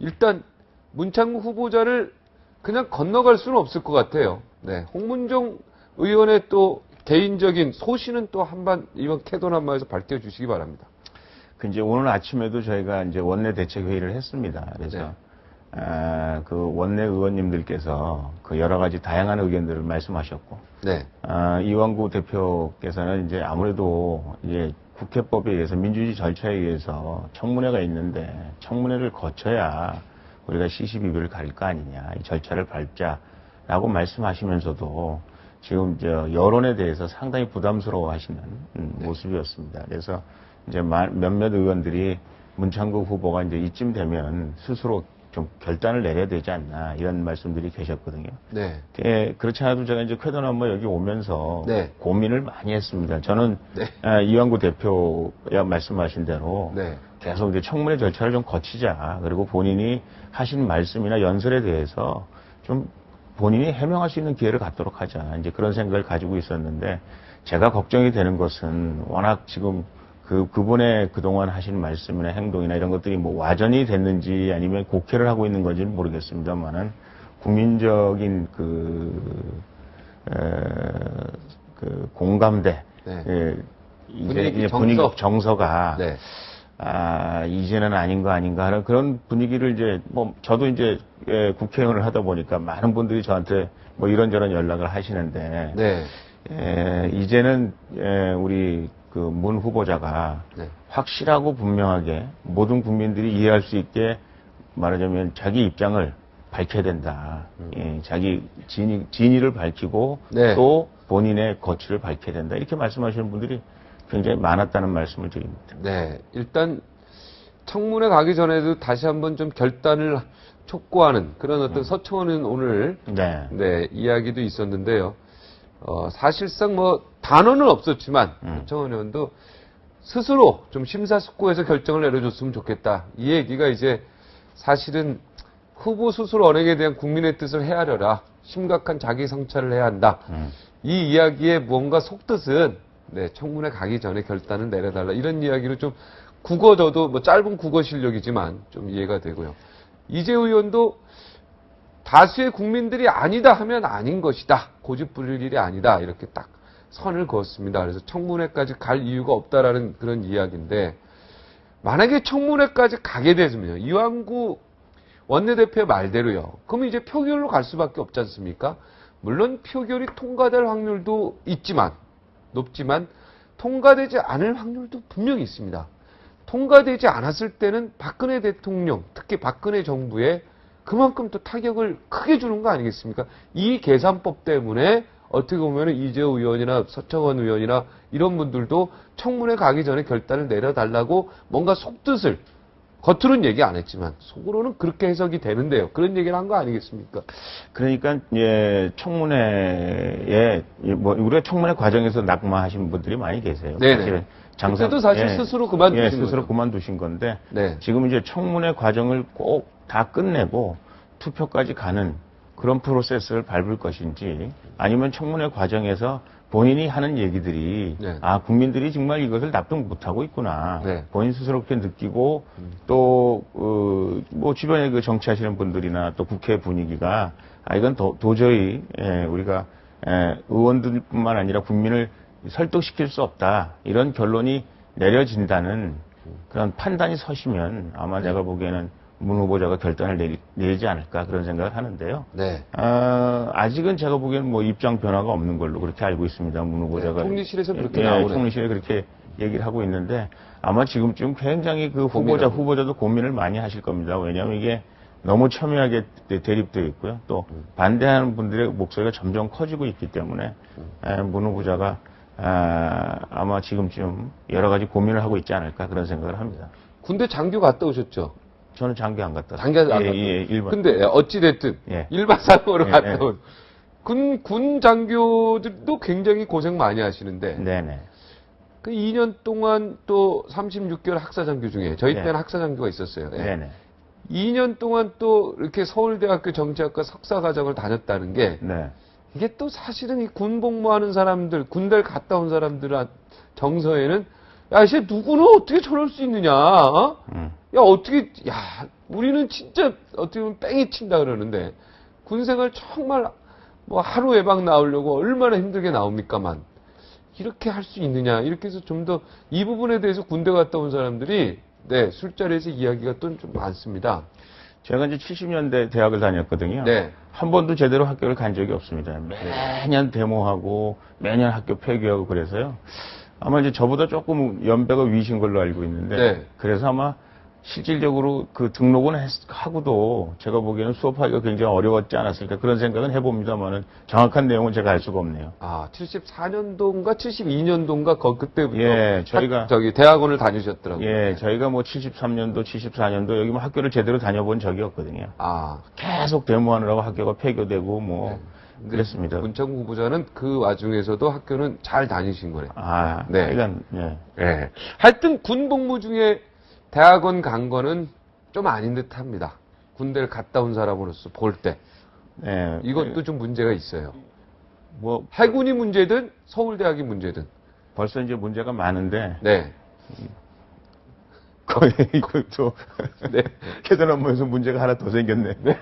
일단 문창구 후보자를 그냥 건너갈 수는 없을 것 같아요. 네, 홍문종 의원의 또 개인적인 소신은 또 한번 이번 캐도남마에서 밝혀주시기 바랍니다. 그 이제 오늘 아침에도 저희가 이제 원내 대책 회의를 했습니다. 그래서 네. 그 원내 의원님들께서 그 여러 가지 다양한 의견들을 말씀하셨고, 네, 이완구 대표께서는 이제 아무래도 이제 국회법에 의해서 민주주의 절차에 의해서 청문회가 있는데 청문회를 거쳐야 우리가 시시비비를 가릴 거 아니냐, 이 절차를 밟자라고 말씀하시면서도 지금 여론에 대해서 상당히 부담스러워하시는 모습이었습니다. 그래서 이제 몇몇 의원들이 문창구 후보가 이제 이쯤 되면 스스로 좀 결단을 내려야 되지 않나 이런 말씀들이 계셨거든요. 네, 그렇지 않아도 제가 이제 쾌도남마 여기 오면서 네. 고민을 많이 했습니다. 저는 네. 이완구 대표가 말씀하신 대로 네. 계속 이제 청문회 절차를 좀 거치자. 그리고 본인이 하신 말씀이나 연설에 대해서 좀 본인이 해명할 수 있는 기회를 갖도록 하자. 이제 그런 생각을 가지고 있었는데 제가 걱정이 되는 것은 워낙 지금 그분의 그동안 하신 말씀이나 행동이나 이런 것들이 뭐 와전이 됐는지 아니면 곡해를 하고 있는 건지는 모르겠습니다만은 국민적인 그 공감대, 네. 이제 분위기 정서가 네. 이제는 아닌 거 아닌가 하는 그런 분위기를 이제 뭐 저도 이제 국회의원을 하다 보니까 많은 분들이 저한테 뭐 이런저런 연락을 하시는데 네. 이제는 우리 그 문 후보자가 네. 확실하고 분명하게 모든 국민들이 이해할 수 있게 말하자면 자기 입장을 밝혀야 된다. 자기 진위를 밝히고 네. 또 본인의 거취를 밝혀야 된다. 이렇게 말씀하시는 분들이 굉장히 많았다는 말씀을 드립니다. 네, 일단 청문회 가기 전에도 다시 한번 좀 결단을 촉구하는 그런 어떤 서청원은 오늘 네, 이야기도 있었는데요. 사실상 뭐 단어는 없었지만 서청원 의원도 스스로 좀 심사숙고해서 결정을 내려줬으면 좋겠다. 이 얘기가 이제 사실은 후보 스스로 언행에 대한 국민의 뜻을 헤아려라. 심각한 자기 성찰을 해야 한다. 이 이야기의 뭔가 속뜻은 네, 청문회 가기 전에 결단을 내려달라. 이런 이야기로 좀 저도 뭐 짧은 국어 실력이지만 좀 이해가 되고요. 이재호 의원도 다수의 국민들이 아니다 하면 아닌 것이다. 고집 부릴 일이 아니다. 이렇게 딱 선을 그었습니다. 그래서 청문회까지 갈 이유가 없다라는 그런 이야기인데 만약에 청문회까지 가게 되면요. 이완구 원내대표의 말대로요. 그럼 이제 표결로 갈 수밖에 없지 않습니까? 물론 표결이 통과될 확률도 높지만 통과되지 않을 확률도 분명히 있습니다. 통과되지 않았을 때는 박근혜 대통령, 특히 박근혜 정부에 그만큼 또 타격을 크게 주는 거 아니겠습니까? 이 계산법 때문에 어떻게 보면 이재호 의원이나 서청원 의원이나 이런 분들도 청문회 가기 전에 결단을 내려달라고 뭔가 속뜻을 겉으로는 얘기 안 했지만 속으로는 그렇게 해석이 되는데요. 그런 얘기를 한 거 아니겠습니까? 그러니까 청문회에 뭐 우리가 청문회 과정에서 낙마하신 분들이 많이 계세요. 네네. 그때도 사실 스스로 그만두신 거죠. 스스로 그만두신 건데 네. 지금 이제 청문회 과정을 꼭 다 끝내고 투표까지 가는 그런 프로세스를 밟을 것인지 아니면 청문회 과정에서 본인이 하는 얘기들이 네. 국민들이 정말 이것을 납득 못하고 있구나. 네. 본인 스스로 그렇게 느끼고 또 뭐 주변에 그 정치하시는 분들이나 또 국회 분위기가 이건 도저히 우리가 의원들뿐만 아니라 국민을 설득시킬 수 없다. 이런 결론이 내려진다는 그런 판단이 서시면 아마 내가 보기에는 문 후보자가 결단을 내리지 않을까 그런 생각을 하는데요. 네. 아직은 제가 보기에는 뭐 입장 변화가 없는 걸로 그렇게 알고 있습니다. 문 후보자가. 총리실에서 그렇게 나오네요. 총리실에 그렇게 얘기를 하고 있는데 아마 지금쯤 굉장히 그 후보자도 고민을 많이 하실 겁니다. 왜냐하면 이게 너무 첨예하게 대립되어 있고요. 또 반대하는 분들의 목소리가 점점 커지고 있기 때문에 문 후보자가 아마 지금쯤 여러 가지 고민을 하고 있지 않을까 그런 생각을 합니다. 군대 장교 갔다 오셨죠? 저는 장교 안 갔다. 장교 안 갔다. 일반. 근데 어찌됐든 일반 사람으로 갔다 온 군 장교들도 굉장히 고생 많이 하시는데 네네. 그 2년 동안 또 36개월 학사장교 중에 저희 때는 학사장교가 있었어요. 네네. 2년 동안 또 이렇게 서울대학교 정치학과 석사과정을 다녔다는 게 이게 또 사실은 이 군 복무하는 사람들, 군대를 갔다 온 사람들 정서에는 야, 이제 누구는 어떻게 저럴 수 있느냐? 야, 어떻게, 야, 우리는 진짜 어떻게 보면 뺑이 친다 그러는데, 군생활 정말 뭐 하루 외박 나오려고 얼마나 힘들게 나옵니까만, 이렇게 할 수 있느냐, 이렇게 해서 좀 더 이 부분에 대해서 군대 갔다 온 사람들이, 네, 술자리에서 이야기가 또 좀 많습니다. 제가 이제 70년대 대학을 다녔거든요. 네. 한 번도 제대로 학교를 간 적이 없습니다. 매년 데모하고, 매년 학교 폐기하고 그래서요. 아마 이제 저보다 조금 연배가 위신 걸로 알고 있는데, 네. 그래서 아마 실질적으로 그 등록은 하고도 제가 보기에는 수업하기가 굉장히 어려웠지 않았을까 그런 생각은 해봅니다만은 정확한 내용은 제가 알 수가 없네요. 아, 74년도인가 72년도인가 그때부터 예, 저희가 대학원을 다니셨더라고요. 예, 저희가 뭐 73년도, 74년도 여기 뭐 학교를 제대로 다녀본 적이 없거든요. 아, 계속 데모하느라고 학교가 폐교되고 뭐 네. 그랬습니다. 문창구 후보자는 그 와중에서도 학교는 잘 다니신 거네요. 아, 네. 그러니까 예. 예. 하여튼 군 복무 중에 대학원 간 거는 좀 아닌 듯 합니다. 군대를 갔다 온 사람으로서 볼 때. 예. 이것도 좀 문제가 있어요. 뭐 해군이 문제든 서울대학이 문제든. 벌써 이제 문제가 많은데 네. 거의 이것도 네. 개선 업무에서 문제가 하나 더 생겼네. 네.